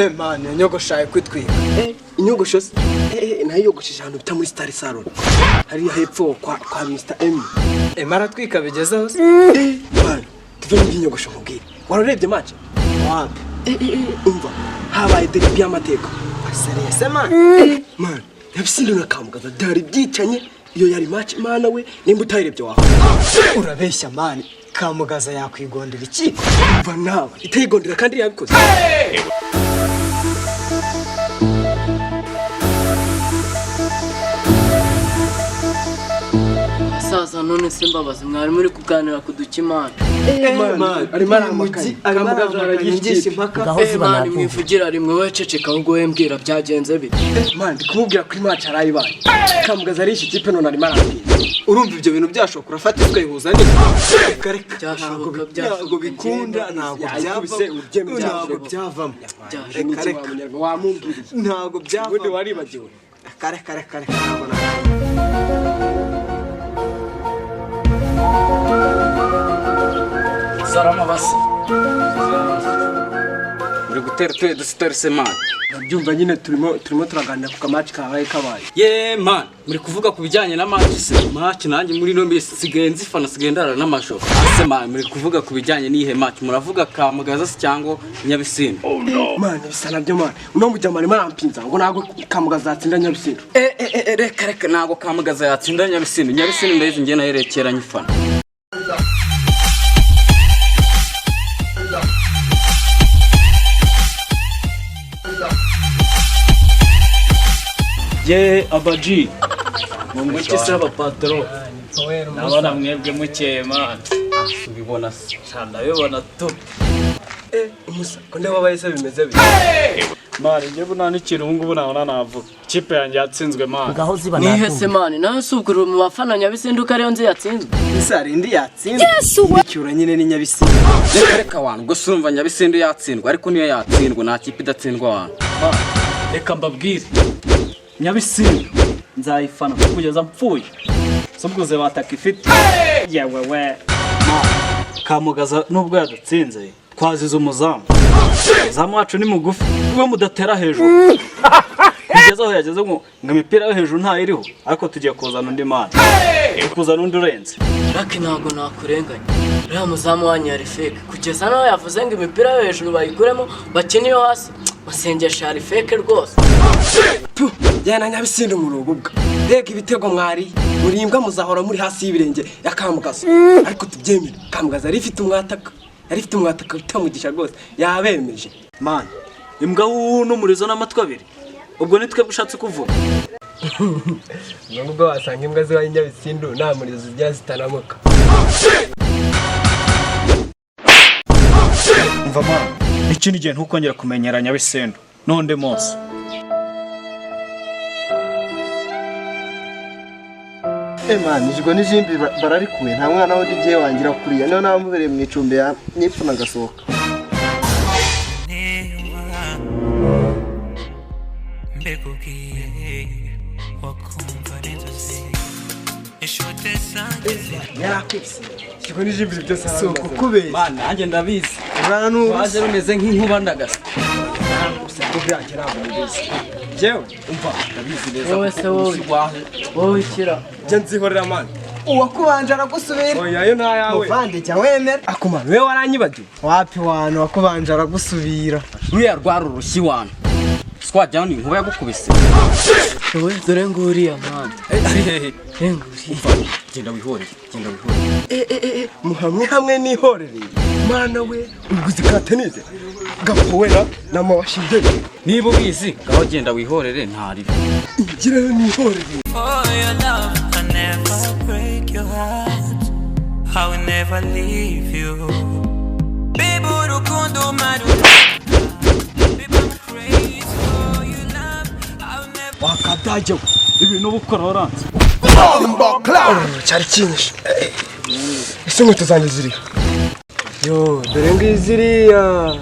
Man nyogoshaye kwitwika. Inyogosho se nayo yogoshije ahantu bita muri Star Salon. Hari hepfo kwa Mr M. Maratwika bigezeho se. Man tuve mu inyogosho nkubwire. Wararebye match? Wapi? Umva habaye derby y'amateka. Serese man. Man Nyabisindu na Kamugaza byari byicanye iyo yari match mana we nimba utayirebye waho. Urabeshya man. Kamugaza yakwigondera iki? Umva nawe itayigondera kandi yabikoze. Sasa none simbabazi mwari muri kuganira kudukimana. Man ari maramakaye. Kamugaza aragisha impaka. Man mwivugira rimwe we ceceka ahubwo wembwira byagenze bite. Man kumubwira kuri match arayibaye. Kamugaza ari ikipe none ari marambye. Urumva ibyo bintu byashoka urafata ukayihuza ni. Reka Ntabwo bikunda ntabwo byavamo. Reka Wamubwiriye. ntabwo byava. Ubundi waribagiwe. Kare Salama basi. Uri gutera tuye dusitore se man. Ndabyumva nyine turimo turaganira ku kamaci kabaye. Ye man, muri kuvuga ku bijyanye na match se. Match nanjye muri no mbese sigaye nzifana sigaye ndara n'amasho. Ase man, muri kuvuga ku bijyanye n'ihe match. Muravuga Kamugaza se cyangwa Nyabisindu. Man bisa nabyo man. Uno mujyama arimo arampinza ngo ntabwo Kamugaza yatsinda Nyabisindu. Reka ntabwo Kamugaza yatsinda Nyabisindu. Nyabisindu ndayizi ngiye nayerekera nyifana. Ye abaji mungu kisi abapatro nabona mwebwe mukeye man Ubibona se. cyanda bibona tu Umusa ko ndeba bayise bimeze bite. man ngiye buna n'ikintu ubu ngubu nabona navuga kipe yanjye yatsinzwe man Nihe se man nawe subwira mu bafana Nyabisindu ko ariyo nzi yatsinzwe. Isari ndi yatsinze. Icyura nyine ni Nyabisindu. Reka wantu gusa urumva Nyabisindu yatsindwa ariko niyo yatsindwa nta kipe idatsindwa wantu. reka mbabwire Nyabisindu nzayifana kugeza mpfuye subwuze bataka ifite yewe we Kamugaza nubwo yadatsinze twazize umuzamu wacu ni mugufi we mudatera hejuru bigezaho yageze ngo imipira yo hejuru nta iriho ariko tugiye kuzana undi mana kuzana undi urenze Raki ntabwo nakurenganya. Uriya muzamu wanyu yari fake kugeza nawe yavuze ngo imipira yo hejuru bayikuremo bakine yo hasi. Musengesha yari fake rwose. Jyana Nyabisindu mu rugubwa. Rega ibitego mwari murimbwa muzahora muri hasi y'ibirenge ya Kamugaza. Ariko tubyemere Kamugaza ari ifite umwataka utamugisha rwose yabemeje. man imbwa n'umurizo n'amatwi abiri ubwo nitwe bushatse kuvuga Nubwo wasanga imbwa ziba Nyabisindu nta murizo zijya zitanamuka. umva man ikindi gihe ntukongera kumenyera Nyabisindu nonde munsi Man ijgo n'ijimbi bararikuye nta mwana wundi giye wangira kuriya niyo namubereye mu icumbi ya nipfuna gasohoka. Yarakipse. Ijgo n'ijimbi byose soko kubera. Man nanjye ndabizi. Urana n'ubu. Waje rumeze nk'inkuba ndagasa. Jewe umva ndabizi neza. Wowe se wowe ikira. Jya nzihorera man. Uwakubanje aragusubira. Oya yo nta yawe. Muvande jya wemera. Akomana wewe waranyibagiwe. Wapi wantu wakubanje aragusubira. Uriya rwara urushyi wantu. Swajya ni inkuba yagukubise. Wowe dore nguriya man. Genda wihorere. Muhamwe hamwe n'ihorere. Mana we uguze ka tenise. Gapowera na mawashije. Niba ubizi gaho genda wihorere ntari. Ingira n'ihorere. For your love, I never break your heart. I will never leave you. Baby, urukundo maru. Baby, I'm crazy for your love. I will never. wakadaje ibintu bukora oranze Cyari cyinshi. Ese inkweto zanjye ziri. Yo dore ngiziriya.